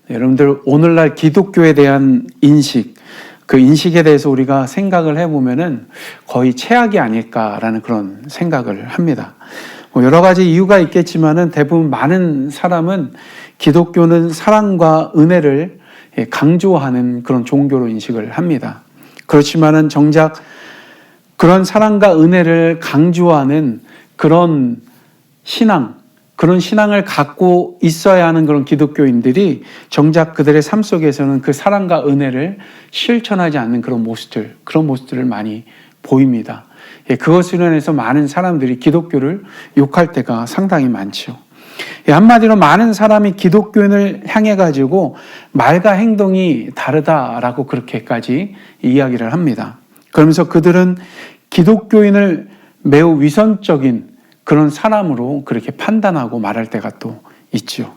여러분들 오늘날 기독교에 대한 인식, 그 인식에 대해서 우리가 생각을 해보면은 거의 최악이 아닐까라는 그런 생각을 합니다. 여러 가지 이유가 있겠지만은 대부분 많은 사람은 기독교는 사랑과 은혜를 강조하는 그런 종교로 인식을 합니다. 그렇지만은 정작 그런 사랑과 은혜를 강조하는 그런 신앙을 갖고 있어야 하는 그런 기독교인들이 정작 그들의 삶 속에서는 그 사랑과 은혜를 실천하지 않는 그런 모습들을 많이 보입니다. 그것으로 인해서 많은 사람들이 기독교를 욕할 때가 상당히 많죠. 한마디로 많은 사람이 기독교인을 향해 가지고 말과 행동이 다르다라고 그렇게까지 이야기를 합니다. 그러면서 그들은 기독교인을 매우 위선적인 그런 사람으로 그렇게 판단하고 말할 때가 또 있죠.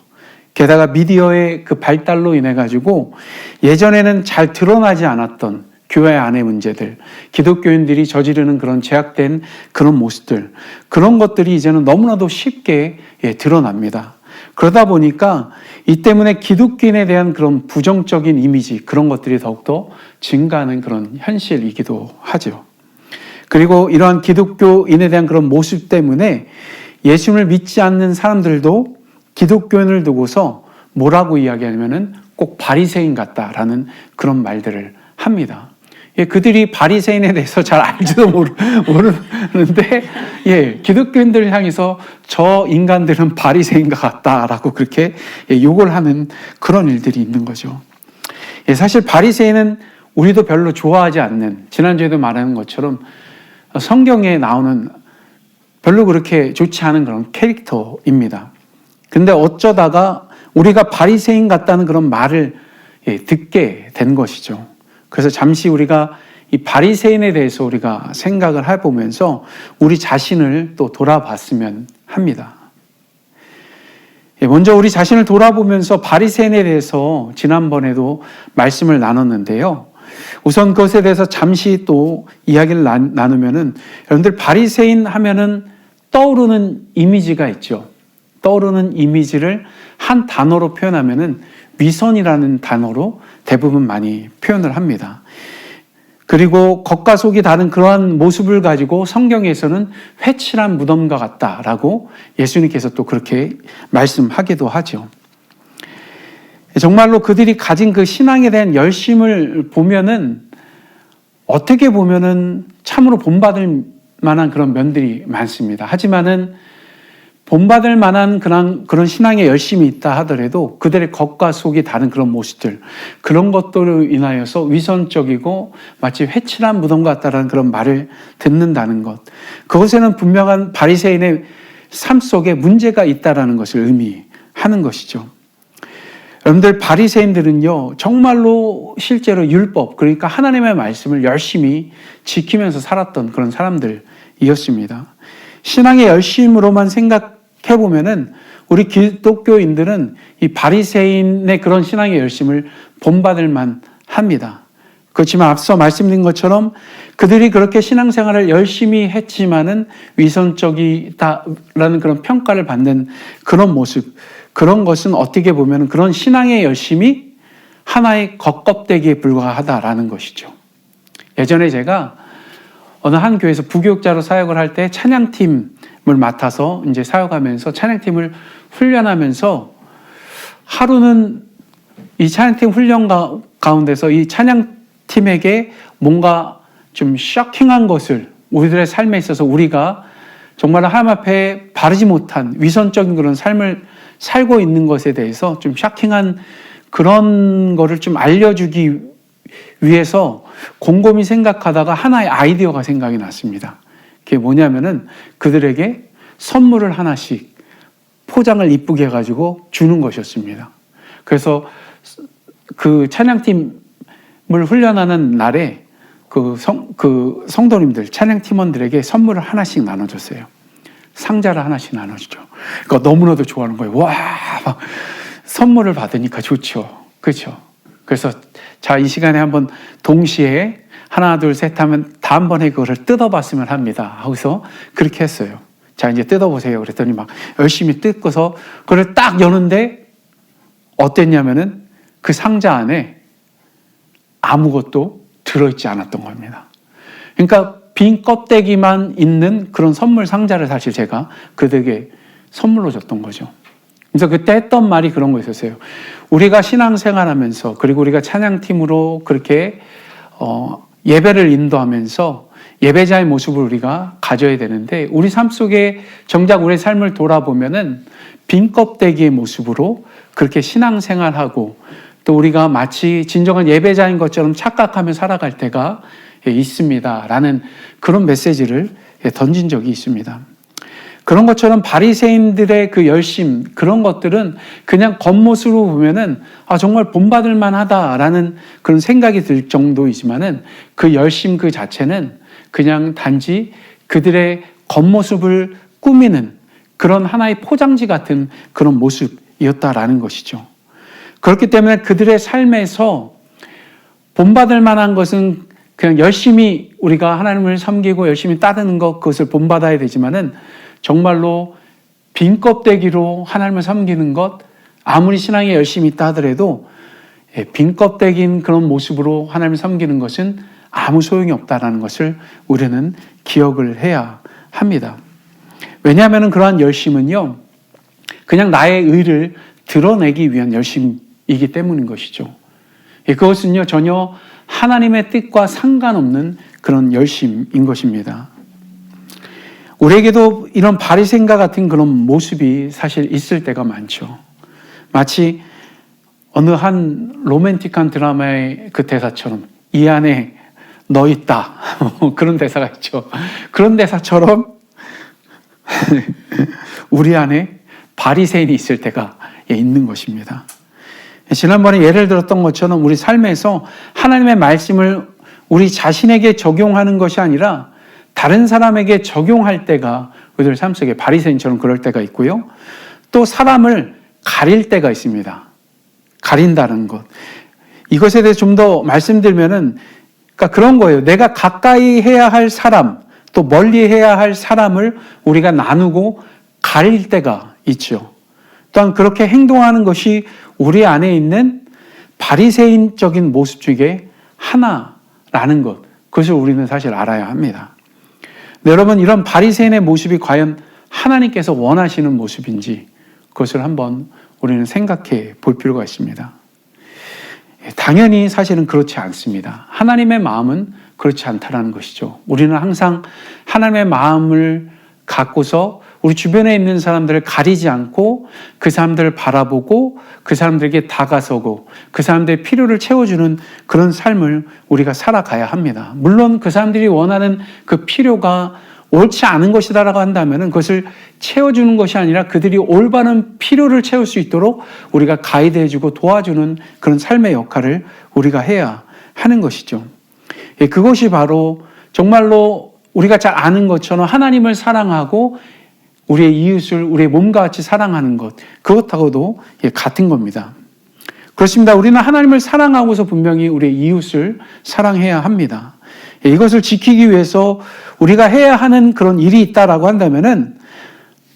게다가 미디어의 그 발달로 인해 가지고 예전에는 잘 드러나지 않았던 교회 안의 문제들, 기독교인들이 저지르는 그런 제약된 그런 모습들, 그런 것들이 이제는 너무나도 쉽게 드러납니다. 그러다 보니까 이 때문에 기독교인에 대한 그런 부정적인 이미지, 그런 것들이 더욱더 증가하는 그런 현실이기도 하죠. 그리고 이러한 기독교인에 대한 그런 모습 때문에 예수님을 믿지 않는 사람들도 기독교인을 두고서 뭐라고 이야기하냐면은 꼭 바리새인 같다라는 그런 말들을 합니다. 그들이 바리새인에 대해서 잘 알지도 모르는데 기독교인들을 향해서 저 인간들은 바리새인과 같다라고 그렇게 욕을 하는 그런 일들이 있는 거죠. 사실 바리새인은 우리도 별로 좋아하지 않는, 지난주에도 말하는 것처럼 성경에 나오는 별로 그렇게 좋지 않은 그런 캐릭터입니다. 근데 어쩌다가 우리가 바리새인 같다는 그런 말을 듣게 된 것이죠. 그래서 잠시 우리가 이 바리새인에 대해서 우리가 생각을 해보면서 우리 자신을 또 돌아봤으면 합니다. 먼저 우리 자신을 돌아보면서 바리새인에 대해서 지난번에도 말씀을 나눴는데요. 우선 그것에 대해서 잠시 또 이야기를 나누면은, 여러분들 바리새인 하면은 떠오르는 이미지가 있죠. 떠오르는 이미지를 한 단어로 표현하면은 위선이라는 단어로 대부분 많이 표현을 합니다. 그리고 겉과 속이 다른 그러한 모습을 가지고 성경에서는 회칠한 무덤과 같다라고 예수님께서 또 그렇게 말씀하기도 하죠. 정말로 그들이 가진 그 신앙에 대한 열심을 보면은 어떻게 보면은 참으로 본받을 만한 그런 면들이 많습니다. 하지만은 본받을 만한 그런 신앙의 열심이 있다 하더라도 그들의 겉과 속이 다른 그런 모습들, 그런 것들로 인하여서 위선적이고 마치 회칠한 무덤 같다라는 그런 말을 듣는다는 것, 그것에는 분명한 바리새인의 삶 속에 문제가 있다라는 것을 의미하는 것이죠. 여러분들 바리새인들은요 정말로 실제로 율법, 그러니까 하나님의 말씀을 열심히 지키면서 살았던 그런 사람들이었습니다. 신앙의 열심으로만 생각해보면은 우리 기독교인들은 이 바리새인의 그런 신앙의 열심을 본받을 만합니다. 그렇지만 앞서 말씀드린 것처럼 그들이 그렇게 신앙생활을 열심히 했지만은 위선적이다라는 그런 평가를 받는 그런 모습, 그런 것은 어떻게 보면 그런 신앙의 열심이 하나의 겉껍데기에 불과하다라는 것이죠. 예전에 제가 어느 한 교회에서 부교육자로 사역을 할 때 찬양팀을 맡아서 이제 사역하면서 찬양팀을 훈련하면서 하루는 이 찬양팀 훈련 가운데서 이 찬양팀에게 뭔가 좀 쇼킹한 것을 우리들의 삶에 있어서 우리가 정말 하나님 앞에 바르지 못한 위선적인 그런 삶을 살고 있는 것에 대해서 좀 쇼킹한 그런 거를 좀 알려주기 위해서 곰곰이 생각하다가 하나의 아이디어가 생각이 났습니다. 그게 뭐냐면은 그들에게 선물을 하나씩 포장을 이쁘게 해가지고 주는 것이었습니다. 그래서 그 찬양팀을 훈련하는 날에 그 성도님들, 찬양팀원들에게 선물을 하나씩 나눠줬어요. 상자를 하나씩 나눠주죠. 그러니까 너무나도 좋아하는 거예요. 와, 막 선물을 받으니까 좋죠. 그렇죠? 그래서 자, 이 시간에 한번 동시에 하나, 둘, 셋 하면 다음번에 그거를 뜯어봤으면 합니다. 하고서 그렇게 했어요. 자, 이제 뜯어보세요. 그랬더니 막 열심히 뜯고서 그걸 딱 여는데 어땠냐면은 그 상자 안에 아무것도 들어있지 않았던 겁니다. 그러니까 빈 껍데기만 있는 그런 선물 상자를 사실 제가 그들에게 선물로 줬던 거죠. 그래서 그때 했던 말이 그런 거 있었어요. 우리가 신앙생활하면서 그리고 우리가 찬양팀으로 그렇게 예배를 인도하면서 예배자의 모습을 우리가 가져야 되는데 우리 삶 속에 정작 우리의 삶을 돌아보면은 빈 껍데기의 모습으로 그렇게 신앙생활하고 또 우리가 마치 진정한 예배자인 것처럼 착각하며 살아갈 때가 있습니다. 라는 그런 메시지를 던진 적이 있습니다. 그런 것처럼 바리새인들의 그 열심, 그런 것들은 그냥 겉모습으로 보면은 정말 본받을 만하다라는 그런 생각이 들 정도이지만은 그 열심 그 자체는 그냥 단지 그들의 겉모습을 꾸미는 그런 하나의 포장지 같은 그런 모습이었다라는 것이죠. 그렇기 때문에 그들의 삶에서 본받을 만한 것은 그냥 열심히 우리가 하나님을 섬기고 열심히 따르는 것, 그것을 본받아야 되지만은 정말로 빈 껍데기로 하나님을 섬기는 것, 아무리 신앙에 열심히 있다 하더라도 빈 껍데기인 그런 모습으로 하나님을 섬기는 것은 아무 소용이 없다는 것을 우리는 기억을 해야 합니다. 왜냐하면 그러한 열심은요, 그냥 나의 의를 드러내기 위한 열심이기 때문인 것이죠. 그것은요, 전혀 하나님의 뜻과 상관없는 그런 열심인 것입니다. 우리에게도 이런 바리새인과 같은 그런 모습이 사실 있을 때가 많죠. 마치 어느 한 로맨틱한 드라마의 그 대사처럼 이 안에 너 있다. 그런 대사가 있죠. 그런 대사처럼 우리 안에 바리새인이 있을 때가 있는 것입니다. 지난번에 예를 들었던 것처럼 우리 삶에서 하나님의 말씀을 우리 자신에게 적용하는 것이 아니라 다른 사람에게 적용할 때가 우리들 삶 속에 바리새인처럼 그럴 때가 있고요. 또 사람을 가릴 때가 있습니다. 가린다는 것. 이것에 대해서 좀 더 말씀드리면은 그러니까 그런 거예요. 내가 가까이 해야 할 사람, 또 멀리 해야 할 사람을 우리가 나누고 가릴 때가 있죠. 또한 그렇게 행동하는 것이 우리 안에 있는 바리새인적인 모습 중에 하나라는 것. 그것을 우리는 사실 알아야 합니다. 네, 여러분, 이런 바리새인의 모습이 과연 하나님께서 원하시는 모습인지 그것을 한번 우리는 생각해 볼 필요가 있습니다. 당연히 사실은 그렇지 않습니다. 하나님의 마음은 그렇지 않다라는 것이죠. 우리는 항상 하나님의 마음을 갖고서 우리 주변에 있는 사람들을 가리지 않고 그 사람들을 바라보고 그 사람들에게 다가서고 그 사람들의 필요를 채워주는 그런 삶을 우리가 살아가야 합니다. 물론 그 사람들이 원하는 그 필요가 옳지 않은 것이다라고 한다면 그것을 채워주는 것이 아니라 그들이 올바른 필요를 채울 수 있도록 우리가 가이드해주고 도와주는 그런 삶의 역할을 우리가 해야 하는 것이죠. 그것이 바로 정말로 우리가 잘 아는 것처럼 하나님을 사랑하고 우리의 이웃을 우리의 몸과 같이 사랑하는 것, 그것하고도 같은 겁니다. 그렇습니다. 우리는 하나님을 사랑하고서 분명히 우리의 이웃을 사랑해야 합니다. 이것을 지키기 위해서 우리가 해야 하는 그런 일이 있다라고 한다면은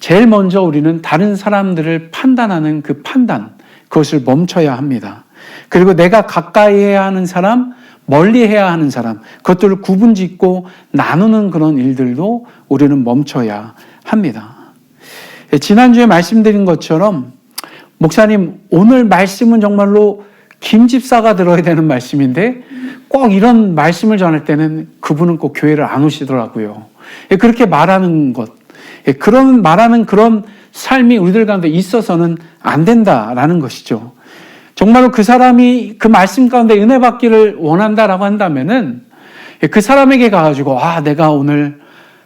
제일 먼저 우리는 다른 사람들을 판단하는 그 판단, 그것을 멈춰야 합니다. 그리고 내가 가까이 해야 하는 사람, 멀리 해야 하는 사람, 그것들을 구분짓고 나누는 그런 일들도 우리는 멈춰야 합니다. 지난주에 말씀드린 것처럼 목사님, 오늘 말씀은 정말로 김 집사가 들어야 되는 말씀인데 꼭 이런 말씀을 전할 때는 그분은 꼭 교회를 안 오시더라고요. 그렇게 말하는 것, 그런 말하는 그런 삶이 우리들 가운데 있어서는 안 된다라는 것이죠. 정말로 그 사람이 그 말씀 가운데 은혜 받기를 원한다라고 한다면은 그 사람에게 가가지고 내가 오늘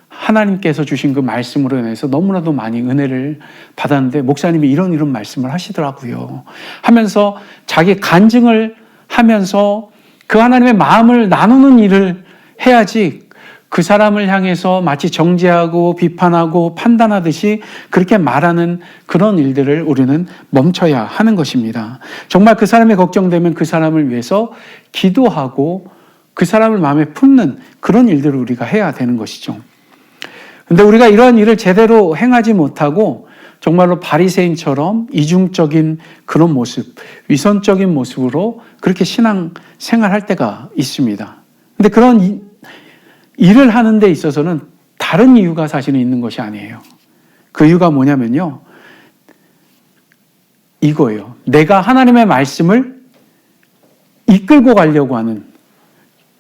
하나님께서 주신 그 말씀으로 인해서 너무나도 많이 은혜를 받았는데 목사님이 이런 말씀을 하시더라고요 하면서 자기 간증을 하면서 그 하나님의 마음을 나누는 일을 해야지 그 사람을 향해서 마치 정죄하고 비판하고 판단하듯이 그렇게 말하는 그런 일들을 우리는 멈춰야 하는 것입니다. 정말 그 사람이 걱정되면 그 사람을 위해서 기도하고 그 사람을 마음에 품는 그런 일들을 우리가 해야 되는 것이죠. 근데 우리가 이런 일을 제대로 행하지 못하고 정말로 바리새인처럼 이중적인 그런 모습, 위선적인 모습으로 그렇게 신앙 생활할 때가 있습니다. 근데 그런 일을 하는 데 있어서는 다른 이유가 사실은 있는 것이 아니에요. 그 이유가 뭐냐면요, 이거예요. 내가 하나님의 말씀을 이끌고 가려고 하는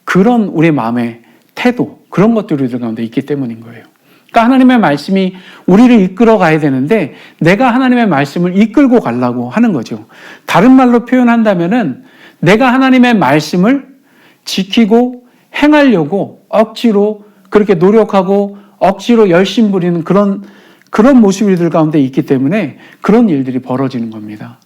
그런 우리 마음의 태도, 그런 것들이 우리들 가운데 있기 때문인 거예요. 그러니까 하나님의 말씀이 우리를 이끌어 가야 되는데 내가 하나님의 말씀을 이끌고 가려고 하는 거죠. 다른 말로 표현한다면은 내가 하나님의 말씀을 지키고 행하려고 억지로 그렇게 노력하고 억지로 열심 부리는 그런 모습들 가운데 있기 때문에 그런 일들이 벌어지는 겁니다.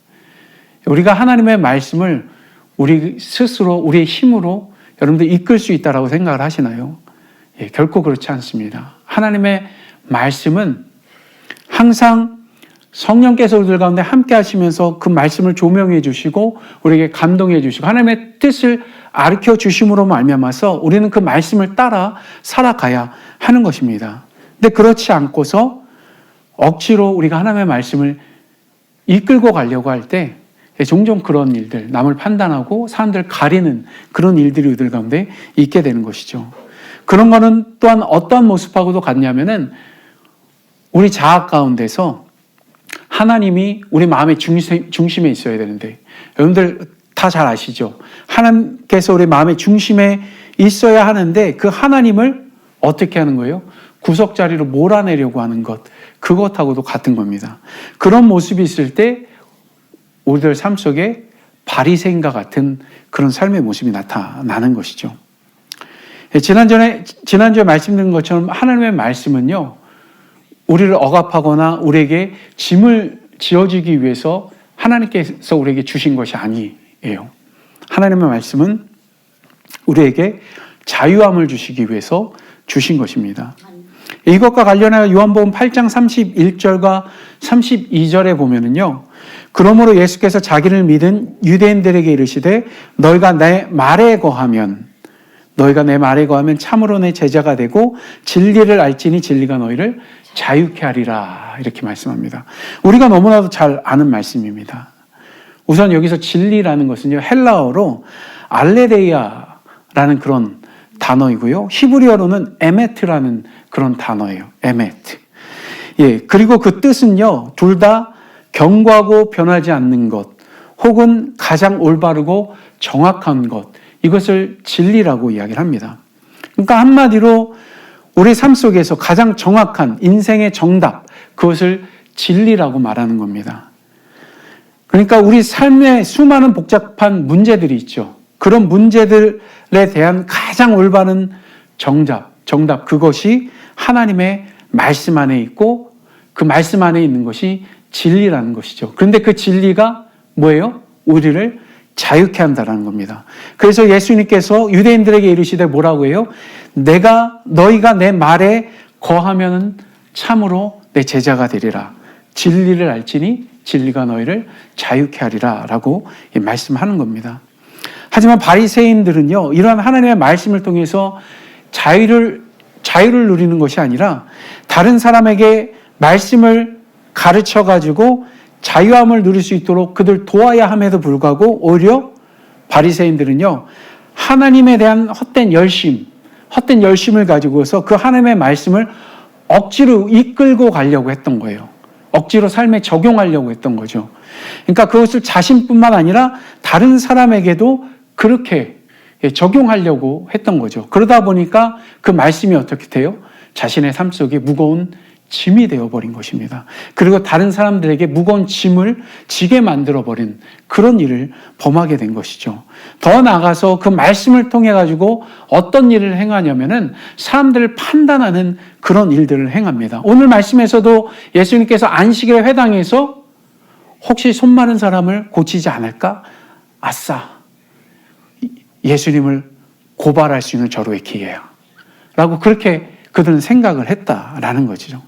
우리가 하나님의 말씀을 우리 스스로 우리의 힘으로 여러분들 이끌 수 있다라고 생각을 하시나요? 예, 결코 그렇지 않습니다. 하나님의 말씀은 항상 성령께서 우리들 가운데 함께 하시면서 그 말씀을 조명해 주시고 우리에게 감동해 주시고 하나님의 뜻을 가르쳐 주심으로 말미암아서 우리는 그 말씀을 따라 살아가야 하는 것입니다. 근데 그렇지 않고서 억지로 우리가 하나님의 말씀을 이끌고 가려고 할 때 종종 그런 일들, 남을 판단하고 사람들을 가리는 그런 일들이 우리들 가운데 있게 되는 것이죠. 그런 거는 또한 어떠한 모습하고도 같냐면은 우리 자아 가운데서 하나님이 우리 마음의 중심에 있어야 되는데, 여러분들 다 잘 아시죠? 하나님께서 우리 마음의 중심에 있어야 하는데 그 하나님을 어떻게 하는 거예요? 구석자리로 몰아내려고 하는 것, 그것하고도 같은 겁니다. 그런 모습이 있을 때 우리들 삶 속에 바리새인과 같은 그런 삶의 모습이 나타나는 것이죠. 지난주에 말씀드린 것처럼 하나님의 말씀은요, 우리를 억압하거나 우리에게 짐을 지어주기 위해서 하나님께서 우리에게 주신 것이 아니에요. 하나님의 말씀은 우리에게 자유함을 주시기 위해서 주신 것입니다. 이것과 관련하여 요한복음 8장 31절과 32절에 보면은요, 그러므로 예수께서 자기를 믿은 유대인들에게 이르시되 너희가 내 말에 거하면 참으로 내 제자가 되고 진리를 알지니 진리가 너희를 자유케 하리라, 이렇게 말씀합니다. 우리가 너무나도 잘 아는 말씀입니다. 우선 여기서 진리라는 것은요, 헬라어로 알레데이아라는 그런 단어이고요, 히브리어로는 에메트라는 그런 단어예요. 에메트. 예, 그리고 그 뜻은요, 둘 다 견고하고 변하지 않는 것, 혹은 가장 올바르고 정확한 것, 이것을 진리라고 이야기를 합니다. 그러니까 한마디로 우리 삶 속에서 가장 정확한 인생의 정답, 그것을 진리라고 말하는 겁니다. 그러니까 우리 삶에 수많은 복잡한 문제들이 있죠. 그런 문제들에 대한 가장 올바른 정답, 그것이 하나님의 말씀 안에 있고 그 말씀 안에 있는 것이 진리라는 것이죠. 그런데 그 진리가 뭐예요? 우리를 자유케 한다는 겁니다. 그래서 예수님께서 유대인들에게 이르시되 뭐라고 해요? 너희가 내 말에 거하면 참으로 내 제자가 되리라. 진리를 알지니 진리가 너희를 자유케 하리라 라고 말씀하는 겁니다. 하지만 바리새인들은요, 이러한 하나님의 말씀을 통해서 자유를 누리는 것이 아니라 다른 사람에게 말씀을 가르쳐 가지고 자유함을 누릴 수 있도록 그들 도와야 함에도 불구하고 오히려 바리새인들은요, 하나님에 대한 헛된 열심을 가지고서 그 하나님의 말씀을 억지로 이끌고 가려고 했던 거예요. 억지로 삶에 적용하려고 했던 거죠. 그러니까 그것을 자신뿐만 아니라 다른 사람에게도 그렇게 적용하려고 했던 거죠. 그러다 보니까 그 말씀이 어떻게 돼요? 자신의 삶 속에 무거운 짐이 되어버린 것입니다. 그리고 다른 사람들에게 무거운 짐을 지게 만들어버린 그런 일을 범하게 된 것이죠. 더 나아가서 그 말씀을 통해 가지고 어떤 일을 행하냐면은 사람들을 판단하는 그런 일들을 행합니다. 오늘 말씀에서도 예수님께서 안식일에 회당에서 혹시 손 마른 사람을 고치지 않을까? 아싸, 예수님을 고발할 수 있는 절호의 기회야 라고 그렇게 그들은 생각을 했다라는 거죠.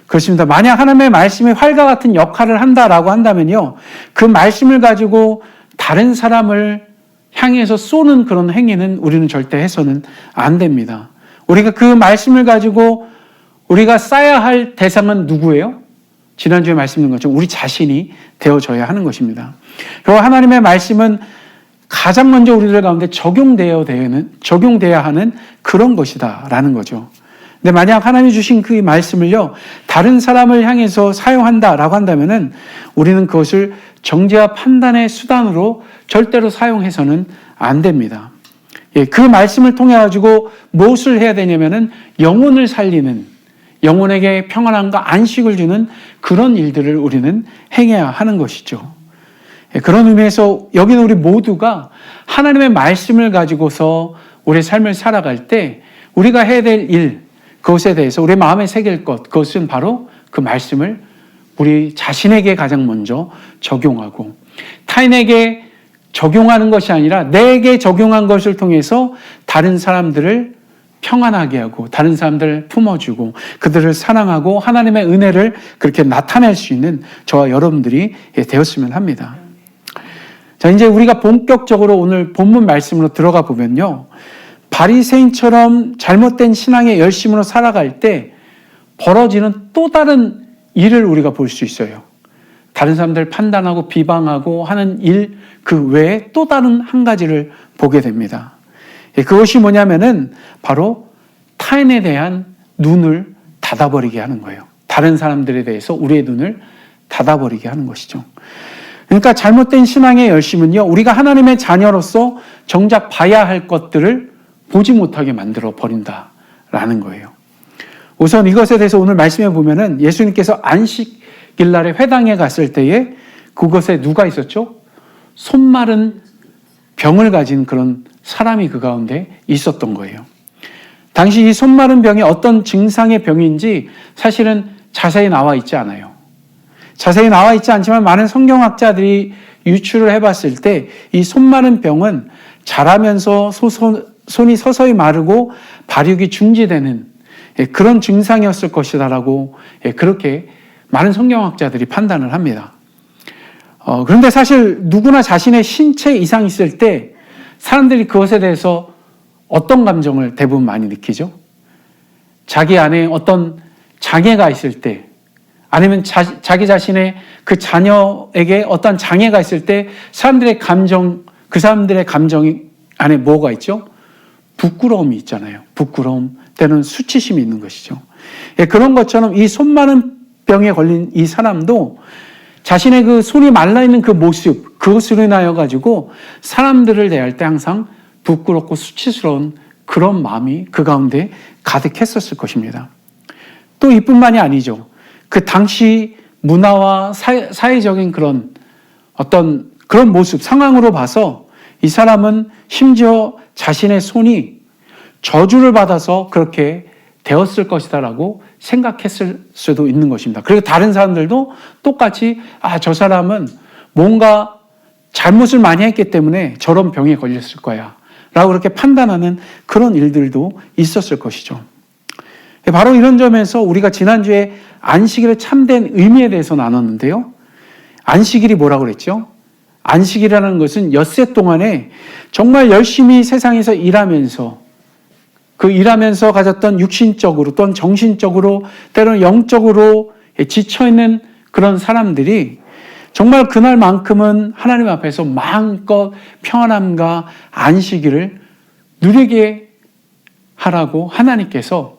그렇습니다. 만약 하나님의 말씀이 활과 같은 역할을 한다라고 한다면요, 그 말씀을 가지고 다른 사람을 향해서 쏘는 그런 행위는 우리는 절대 해서는 안 됩니다. 우리가 그 말씀을 가지고 우리가 쌓아야 할 대상은 누구예요? 지난주에 말씀드린 것처럼 우리 자신이 되어져야 하는 것입니다. 그리고 하나님의 말씀은 가장 먼저 우리들 가운데 적용돼야 하는 그런 것이다라는 거죠. 근데 만약 하나님이 주신 그 말씀을요, 다른 사람을 향해서 사용한다라고 한다면은 우리는 그것을 정죄와 판단의 수단으로 절대로 사용해서는 안 됩니다. 예, 그 말씀을 통해 가지고 무엇을 해야 되냐면은 영혼을 살리는, 영혼에게 평안함과 안식을 주는 그런 일들을 우리는 행해야 하는 것이죠. 예, 그런 의미에서 여기는 우리 모두가 하나님의 말씀을 가지고서 우리의 삶을 살아갈 때 우리가 해야 될 일, 그것에 대해서 우리 마음에 새길 것, 그것은 바로 그 말씀을 우리 자신에게 가장 먼저 적용하고 타인에게 적용하는 것이 아니라 내게 적용한 것을 통해서 다른 사람들을 평안하게 하고 다른 사람들을 품어주고 그들을 사랑하고 하나님의 은혜를 그렇게 나타낼 수 있는 저와 여러분들이 되었으면 합니다. 자, 이제 우리가 본격적으로 오늘 본문 말씀으로 들어가 보면요, 바리새인처럼 잘못된 신앙의 열심으로 살아갈 때 벌어지는 또 다른 일을 우리가 볼 수 있어요. 다른 사람들 판단하고 비방하고 하는 일 그 외에 또 다른 한 가지를 보게 됩니다. 그것이 뭐냐면은 바로 타인에 대한 눈을 닫아버리게 하는 거예요. 다른 사람들에 대해서 우리의 눈을 닫아버리게 하는 것이죠. 그러니까 잘못된 신앙의 열심은요, 우리가 하나님의 자녀로서 정작 봐야 할 것들을 보지 못하게 만들어 버린다라는 거예요. 우선 이것에 대해서 오늘 말씀해 보면은 예수님께서 안식일날에 회당에 갔을 때에 그곳에 누가 있었죠? 손 마른 병을 가진 그런 사람이 그 가운데 있었던 거예요. 당시 이 손 마른 병이 어떤 증상의 병인지 사실은 자세히 나와 있지 않아요. 자세히 나와 있지 않지만 많은 성경학자들이 유추를 해봤을 때 이 손 마른 병은 자라면서 손이 서서히 마르고 발육이 중지되는 그런 증상이었을 것이다라고 그렇게 많은 성경학자들이 판단을 합니다. 그런데 사실 누구나 자신의 신체 이상이 있을 때 사람들이 그것에 대해서 어떤 감정을 대부분 많이 느끼죠? 자기 안에 어떤 장애가 있을 때 아니면 자기 자신의 그 자녀에게 어떤 장애가 있을 때 사람들의 감정, 그 사람들의 감정이 안에 뭐가 있죠? 부끄러움이 있잖아요. 부끄러움, 때로는 수치심이 있는 것이죠. 그런 것처럼 이 손 마른 병에 걸린 이 사람도 자신의 그 손이 말라있는 그 모습, 그것으로 인하여 가지고 사람들을 대할 때 항상 부끄럽고 수치스러운 그런 마음이 그 가운데 가득했었을 것입니다. 또 이뿐만이 아니죠. 그 당시 문화와 사회적인 그런 어떤 그런 모습, 상황으로 봐서 이 사람은 심지어 자신의 손이 저주를 받아서 그렇게 되었을 것이다라고 생각했을 수도 있는 것입니다. 그리고 다른 사람들도 똑같이 저 사람은 뭔가 잘못을 많이 했기 때문에 저런 병에 걸렸을 거야 라고 그렇게 판단하는 그런 일들도 있었을 것이죠. 바로 이런 점에서 우리가 지난주에 안식일의 참된 의미에 대해서 나눴는데요. 안식일이 뭐라고 그랬죠? 안식이라는 것은 엿새 동안에 정말 열심히 세상에서 일하면서 그 일하면서 가졌던 육신적으로 또는 정신적으로 때로는 영적으로 지쳐있는 그런 사람들이 정말 그날만큼은 하나님 앞에서 마음껏 평안함과 안식일을 누리게 하라고 하나님께서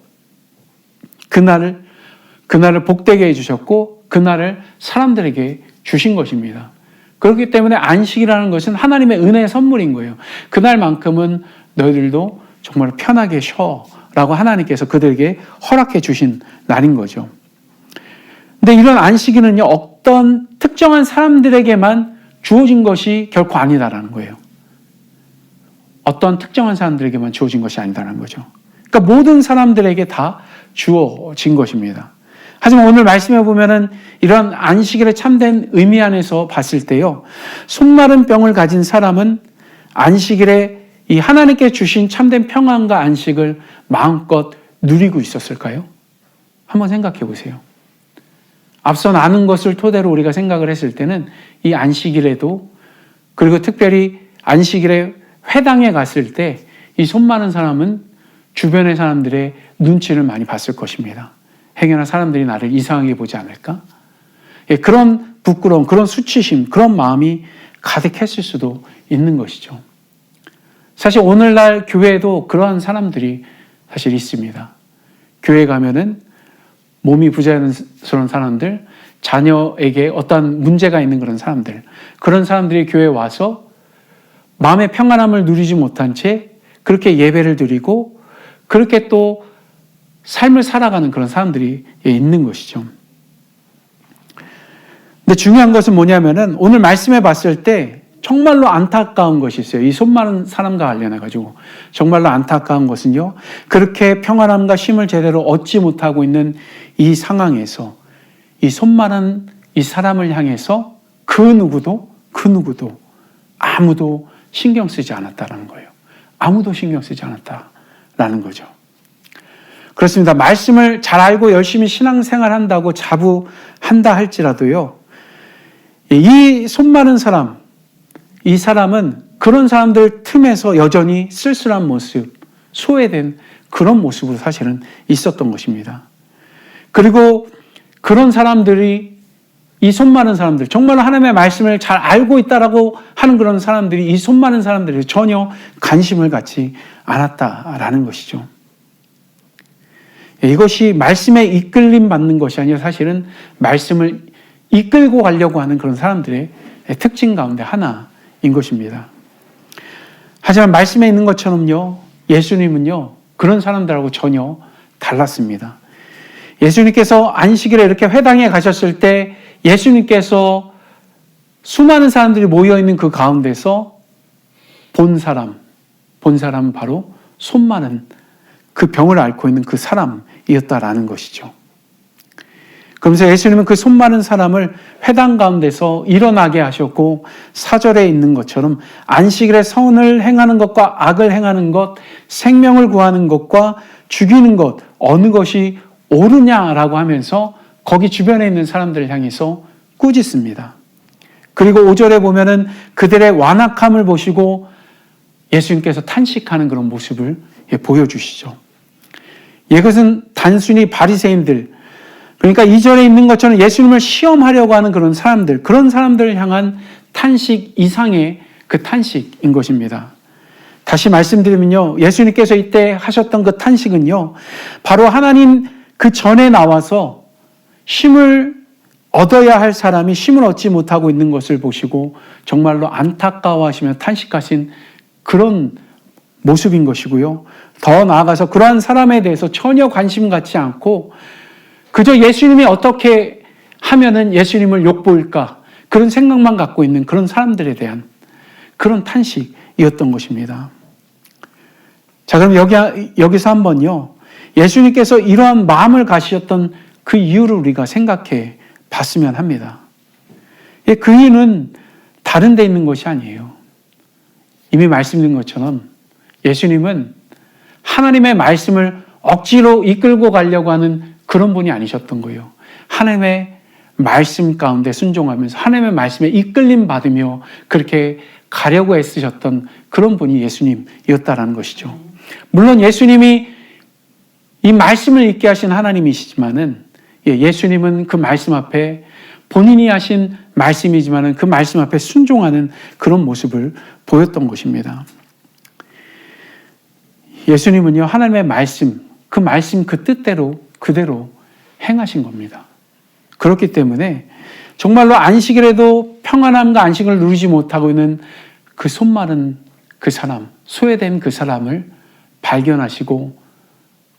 그날을 복되게 해주셨고 그날을 사람들에게 주신 것입니다. 그렇기 때문에 안식이라는 것은 하나님의 은혜의 선물인 거예요. 그날만큼은 너희들도 정말 편하게 쉬어라고 하나님께서 그들에게 허락해 주신 날인 거죠. 근데 이런 안식일은요, 어떤 특정한 사람들에게만 주어진 것이 결코 아니다라는 거예요. 어떤 특정한 사람들에게만 주어진 것이 아니다라는 거죠. 그러니까 모든 사람들에게 다 주어진 것입니다. 하지만 오늘 말씀해 보면은 이런 안식일의 참된 의미 안에서 봤을 때요, 손 마른 병을 가진 사람은 안식일에 이 하나님께 주신 참된 평안과 안식을 마음껏 누리고 있었을까요? 한번 생각해 보세요. 앞서 나눈 것을 토대로 우리가 생각을 했을 때는 이 안식일에도, 그리고 특별히 안식일에 회당에 갔을 때 이 손 많은 사람은 주변의 사람들의 눈치를 많이 봤을 것입니다. 행여나 사람들이 나를 이상하게 보지 않을까? 그런 부끄러움, 그런 수치심, 그런 마음이 가득했을 수도 있는 것이죠. 사실 오늘날 교회에도 그러한 사람들이 사실 있습니다. 교회 가면은 몸이 부자연스러운 사람들, 자녀에게 어떤 문제가 있는 그런 사람들, 그런 사람들이 교회에 와서 마음의 평안함을 누리지 못한 채 그렇게 예배를 드리고 그렇게 또 삶을 살아가는 그런 사람들이 있는 것이죠. 근데 중요한 것은 뭐냐면은 오늘 말씀해 봤을 때 정말로 안타까운 것이 있어요. 이 손 많은 사람과 관련해가지고 정말로 안타까운 것은요, 그렇게 평안함과 쉼을 제대로 얻지 못하고 있는 이 상황에서 이 손 많은 이 사람을 향해서 그 누구도 아무도 신경 쓰지 않았다라는 거예요. 아무도 신경 쓰지 않았다라는 거죠. 그렇습니다. 말씀을 잘 알고 열심히 신앙생활 한다고 자부한다 할지라도요, 이 손 많은 사람, 이 사람은 그런 사람들 틈에서 여전히 쓸쓸한 모습, 소외된 그런 모습으로 사실은 있었던 것입니다. 그리고 그런 사람들이, 이 손 많은 사람들, 정말로 하나님의 말씀을 잘 알고 있다라고 하는 그런 사람들이 이 손 많은 사람들이 전혀 관심을 갖지 않았다라는 것이죠. 이것이 말씀에 이끌림 받는 것이 아니라 사실은 말씀을 이끌고 가려고 하는 그런 사람들의 특징 가운데 하나인 것입니다. 하지만 말씀에 있는 것처럼요, 예수님은요, 그런 사람들하고 전혀 달랐습니다. 예수님께서 안식일에 이렇게 회당에 가셨을 때 예수님께서 수많은 사람들이 모여있는 그 가운데서 본 사람은 바로 손 많은 그 병을 앓고 있는 그 사람이었다라는 것이죠. 그러면서 예수님은 그 손 많은 사람을 회당 가운데서 일어나게 하셨고 4절에 있는 것처럼 안식일에 선을 행하는 것과 악을 행하는 것, 생명을 구하는 것과 죽이는 것, 어느 것이 옳으냐라고 하면서 거기 주변에 있는 사람들을 향해서 꾸짖습니다. 그리고 5절에 보면은 그들의 완악함을 보시고 예수님께서 탄식하는 그런 모습을 보여주시죠. 이것은 단순히 바리새인들, 그러니까 2절에 있는 것처럼 예수님을 시험하려고 하는 그런 사람들을 향한 탄식 이상의 그 탄식인 것입니다. 다시 말씀드리면요, 예수님께서 이때 하셨던 그 탄식은요, 바로 하나님 그 전에 나와서 쉼을 얻어야 할 사람이 쉼을 얻지 못하고 있는 것을 보시고 정말로 안타까워하시며 탄식하신 그런 모습인 것이고요. 더 나아가서 그러한 사람에 대해서 전혀 관심 갖지 않고 그저 예수님이 어떻게 하면은 예수님을 욕보일까, 그런 생각만 갖고 있는 그런 사람들에 대한 그런 탄식이었던 것입니다. 자, 그럼 여기서 한번요, 예수님께서 이러한 마음을 가지셨던 그 이유를 우리가 생각해 봤으면 합니다. 그 이유는 다른 데 있는 것이 아니에요. 이미 말씀드린 것처럼 예수님은 하나님의 말씀을 억지로 이끌고 가려고 하는 그런 분이 아니셨던 거예요. 하나님의 말씀 가운데 순종하면서 하나님의 말씀에 이끌림 받으며 그렇게 가려고 애쓰셨던 그런 분이 예수님이었다라는 것이죠. 물론 예수님이 이 말씀을 읽게 하신 하나님이시지만은 예수님은 그 말씀 앞에 본인이 하신 말씀이지만은 그 말씀 앞에 순종하는 그런 모습을 보였던 것입니다. 예수님은요, 하나님의 말씀, 그 말씀 그 뜻대로 그대로 행하신 겁니다. 그렇기 때문에 정말로 안식일에도 평안함과 안식을 누리지 못하고 있는 그 손 마른 그 사람, 소외된 그 사람을 발견하시고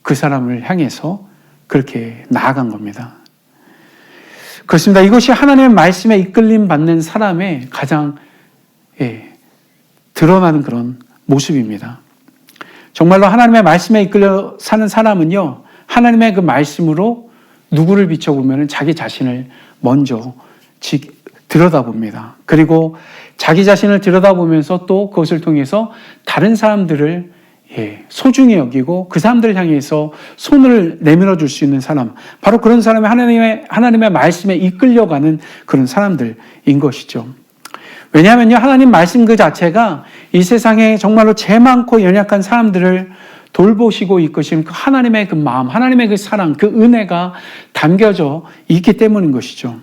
그 사람을 향해서 그렇게 나아간 겁니다. 그렇습니다. 이것이 하나님의 말씀에 이끌림 받는 사람의 가장 드러나는 그런 모습입니다. 정말로 하나님의 말씀에 이끌려 사는 사람은요, 하나님의 그 말씀으로 누구를 비춰보면 자기 자신을 먼저 들여다봅니다. 그리고 자기 자신을 들여다보면서 또 그것을 통해서 다른 사람들을 소중히 여기고 그 사람들을 향해서 손을 내밀어 줄 수 있는 사람, 바로 그런 사람이 하나님의 말씀에 이끌려가는 그런 사람들인 것이죠. 왜냐하면요, 하나님 말씀 그 자체가 이 세상에 정말로 죄 많고 연약한 사람들을 돌보시고 이끄시는 그 하나님의 그 마음, 하나님의 그 사랑, 그 은혜가 담겨져 있기 때문인 것이죠.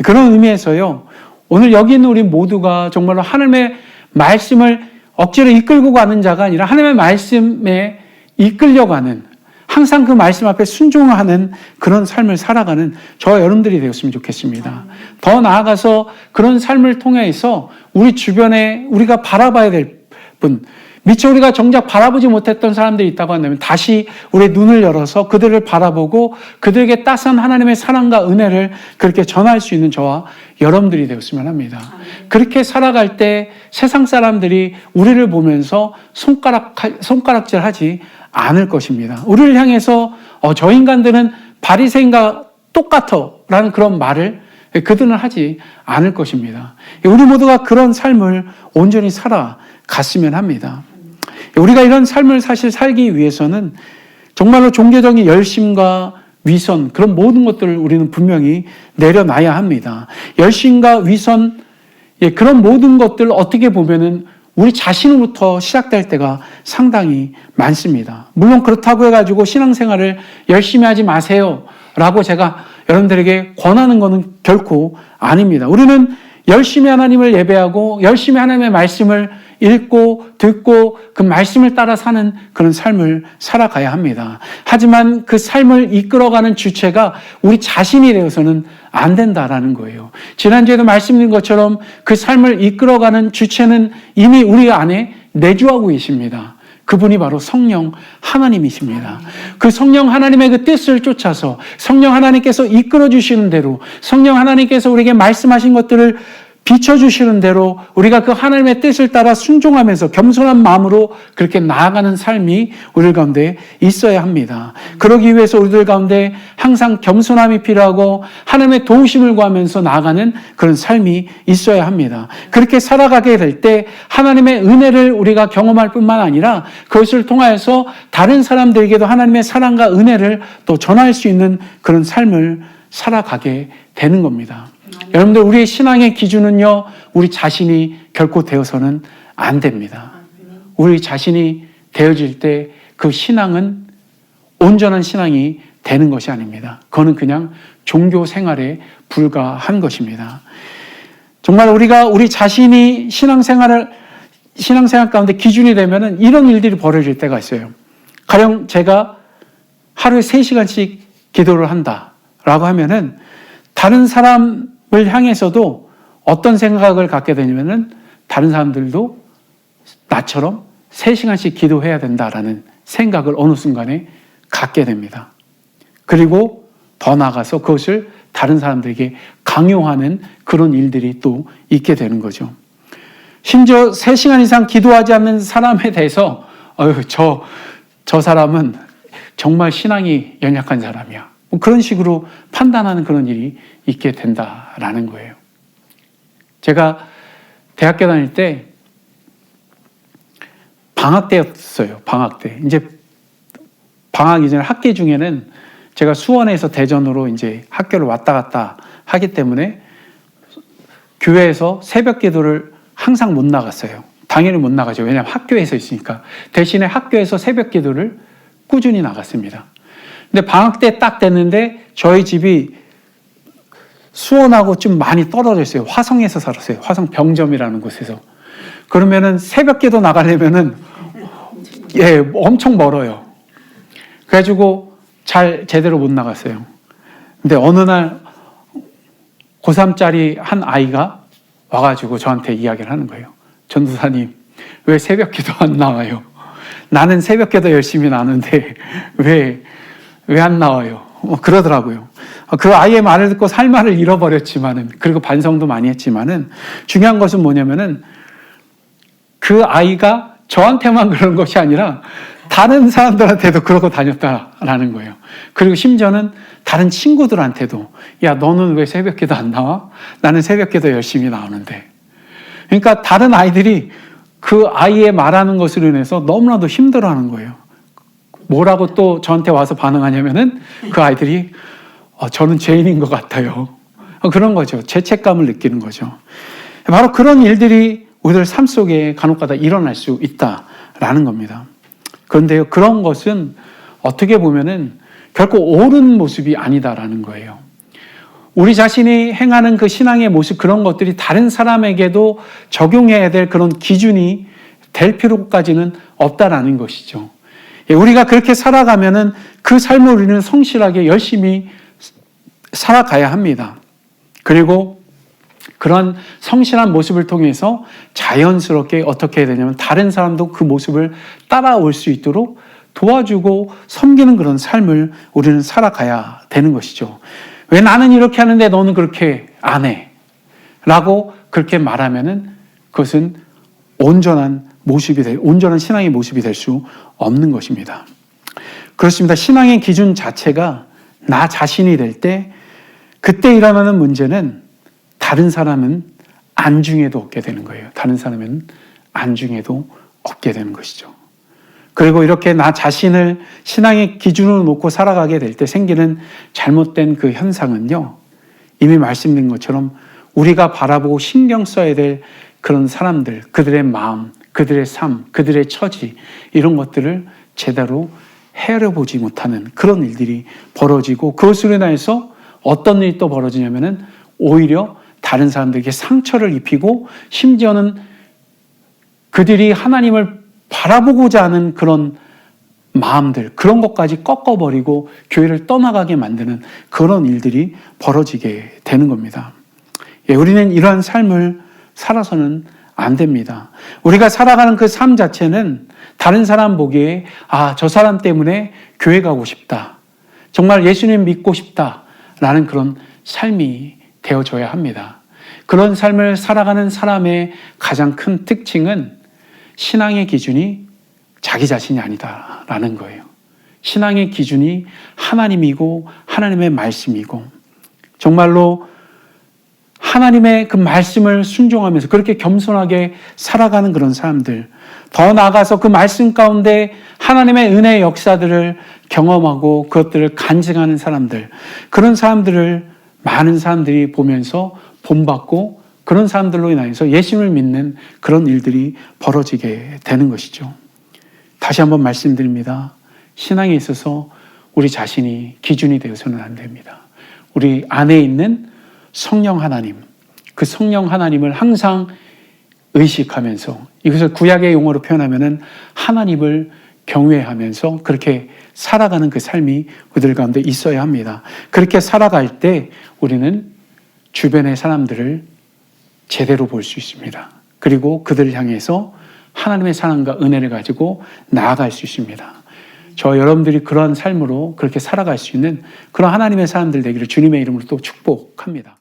그런 의미에서요, 오늘 여기 있는 우리 모두가 정말로 하나님의 말씀을 억지로 이끌고 가는 자가 아니라 하나님의 말씀에 이끌려가는, 항상 그 말씀 앞에 순종하는 그런 삶을 살아가는 저와 여러분들이 되었으면 좋겠습니다. 더 나아가서 그런 삶을 통해서 우리 주변에 우리가 바라봐야 될 분, 미처 우리가 정작 바라보지 못했던 사람들이 있다고 한다면 다시 우리의 눈을 열어서 그들을 바라보고 그들에게 따스한 하나님의 사랑과 은혜를 그렇게 전할 수 있는 저와 여러분들이 되었으면 합니다. 그렇게 살아갈 때 세상 사람들이 우리를 보면서 손가락질하지 않을 것입니다. 우리를 향해서 저 인간들은 바리새인과 똑같아 라는 그런 말을 그들은 하지 않을 것입니다. 우리 모두가 그런 삶을 온전히 살아갔으면 합니다. 우리가 이런 삶을 사실 살기 위해서는 정말로 종교적인 열심과 위선, 그런 모든 것들을 우리는 분명히 내려놔야 합니다. 열심과 위선, 그런 모든 것들 어떻게 보면은 우리 자신으로부터 시작될 때가 상당히 많습니다. 물론 그렇다고 해가지고 신앙생활을 열심히 하지 마세요 라고 제가 여러분들에게 권하는 것은 결코 아닙니다. 우리는 열심히 하나님을 예배하고 열심히 하나님의 말씀을 읽고 듣고 그 말씀을 따라 사는 그런 삶을 살아가야 합니다. 하지만 그 삶을 이끌어가는 주체가 우리 자신이 되어서는 안 된다라는 거예요. 지난주에도 말씀드린 것처럼 그 삶을 이끌어가는 주체는 이미 우리 안에 내주하고 계십니다. 그분이 바로 성령 하나님이십니다. 그 성령 하나님의 그 뜻을 쫓아서 성령 하나님께서 이끌어 주시는 대로 성령 하나님께서 우리에게 말씀하신 것들을 비춰주시는 대로 우리가 그 하나님의 뜻을 따라 순종하면서 겸손한 마음으로 그렇게 나아가는 삶이 우리 가운데 있어야 합니다. 그러기 위해서 우리들 가운데 항상 겸손함이 필요하고 하나님의 도우심을 구하면서 나아가는 그런 삶이 있어야 합니다. 그렇게 살아가게 될 때 하나님의 은혜를 우리가 경험할 뿐만 아니라 그것을 통하여서 다른 사람들에게도 하나님의 사랑과 은혜를 또 전할 수 있는 그런 삶을 살아가게 되는 겁니다. 여러분들, 우리의 신앙의 기준은요, 우리 자신이 결코 되어서는 안 됩니다. 우리 자신이 되어질 때 그 신앙은 온전한 신앙이 되는 것이 아닙니다. 그거는 그냥 종교 생활에 불과한 것입니다. 정말 우리가 우리 자신이 신앙생활 가운데 기준이 되면은 이런 일들이 벌어질 때가 있어요. 가령 제가 하루에 3시간씩 기도를 한다라고 하면은 다른 사람을 향해서도 어떤 생각을 갖게 되냐면은 다른 사람들도 나처럼 3시간씩 기도해야 된다라는 생각을 어느 순간에 갖게 됩니다. 그리고 더 나아가서 그것을 다른 사람들에게 강요하는 그런 일들이 또 있게 되는 거죠. 심지어 3시간 이상 기도하지 않는 사람에 대해서 저 사람은 정말 신앙이 연약한 사람이야. 그런 식으로 판단하는 그런 일이 있게 된다라는 거예요. 제가 대학교 다닐 때 방학 때였어요. 방학 때. 이제 방학 이전에 학기 중에는 제가 수원에서 대전으로 이제 학교를 왔다 갔다 하기 때문에 교회에서 새벽 기도를 항상 못 나갔어요. 당연히 못 나가죠. 왜냐하면 학교에서 있으니까. 대신에 학교에서 새벽 기도를 꾸준히 나갔습니다. 근데 방학 때 딱 됐는데 저희 집이 수원하고 좀 많이 떨어져 있어요. 화성에서 살았어요. 화성 병점이라는 곳에서. 그러면은 새벽 기도 나가려면은 엄청 멀어요. 그래가지고 제대로 못 나갔어요. 근데 어느 날 고3짜리 한 아이가 와가지고 저한테 이야기를 하는 거예요. 전도사님, 왜 새벽 기도 안 나와요? 나는 새벽 기도 열심히 나누는데 왜 안 나와요? 그러더라고요. 그 아이의 말을 듣고 살 말을 잃어버렸지만은, 그리고 반성도 많이 했지만은, 중요한 것은 뭐냐면은, 그 아이가 저한테만 그런 것이 아니라, 다른 사람들한테도 그러고 다녔다라는 거예요. 그리고 심지어는 다른 친구들한테도, 야, 너는 왜 새벽 기도 안 나와? 나는 새벽 기도 열심히 나오는데. 그러니까 다른 아이들이 그 아이의 말하는 것으로 인해서 너무나도 힘들어하는 거예요. 뭐라고 또 저한테 와서 반응하냐면은 그 아이들이 저는 죄인인 것 같아요. 그런 거죠. 죄책감을 느끼는 거죠. 바로 그런 일들이 우리들 삶 속에 간혹가다 일어날 수 있다라는 겁니다. 그런데요, 그런 것은 어떻게 보면은 결코 옳은 모습이 아니다라는 거예요. 우리 자신이 행하는 그 신앙의 모습, 그런 것들이 다른 사람에게도 적용해야 될 그런 기준이 될 필요까지는 없다라는 것이죠. 우리가 그렇게 살아가면은 그 삶을 우리는 성실하게 열심히 살아가야 합니다. 그리고 그런 성실한 모습을 통해서 자연스럽게 어떻게 해야 되냐면 다른 사람도 그 모습을 따라올 수 있도록 도와주고 섬기는 그런 삶을 우리는 살아가야 되는 것이죠. 왜 나는 이렇게 하는데 너는 그렇게 안 해? 라고 그렇게 말하면은 그것은 온전한 신앙의 모습이 될 수 없는 것입니다. 그렇습니다. 신앙의 기준 자체가 나 자신이 될 때, 그때 일어나는 문제는 다른 사람은 안중에도 없게 되는 거예요. 다른 사람은 안중에도 없게 되는 것이죠. 그리고 이렇게 나 자신을 신앙의 기준으로 놓고 살아가게 될 때 생기는 잘못된 그 현상은요, 이미 말씀드린 것처럼 우리가 바라보고 신경 써야 될 그런 사람들, 그들의 마음, 그들의 삶, 그들의 처지, 이런 것들을 제대로 헤아려보지 못하는 그런 일들이 벌어지고, 그것으로 인해서 어떤 일이 또 벌어지냐면은 오히려 다른 사람들에게 상처를 입히고, 심지어는 그들이 하나님을 바라보고자 하는 그런 마음들, 그런 것까지 꺾어버리고 교회를 떠나가게 만드는 그런 일들이 벌어지게 되는 겁니다. 우리는 이러한 삶을 살아서는 안 됩니다. 우리가 살아가는 그 삶 자체는 다른 사람 보기에 저 사람 때문에 교회 가고 싶다, 정말 예수님 믿고 싶다라는 그런 삶이 되어져야 합니다. 그런 삶을 살아가는 사람의 가장 큰 특징은 신앙의 기준이 자기 자신이 아니다라는 거예요. 신앙의 기준이 하나님이고 하나님의 말씀이고, 정말로 하나님의 그 말씀을 순종하면서 그렇게 겸손하게 살아가는 그런 사람들, 더 나아가서 그 말씀 가운데 하나님의 은혜의 역사들을 경험하고 그것들을 간증하는 사람들, 그런 사람들을 많은 사람들이 보면서 본받고, 그런 사람들로 인해서 예수님을 믿는 그런 일들이 벌어지게 되는 것이죠. 다시 한번 말씀드립니다. 신앙에 있어서 우리 자신이 기준이 되어서는 안 됩니다. 우리 안에 있는 성령 하나님, 그 성령 하나님을 항상 의식하면서, 이것을 구약의 용어로 표현하면은 하나님을 경외하면서 그렇게 살아가는 그 삶이 그들 가운데 있어야 합니다. 그렇게 살아갈 때 우리는 주변의 사람들을 제대로 볼 수 있습니다. 그리고 그들을 향해서 하나님의 사랑과 은혜를 가지고 나아갈 수 있습니다. 저 여러분들이 그런 삶으로 그렇게 살아갈 수 있는 그런 하나님의 사람들 되기를 주님의 이름으로 또 축복합니다.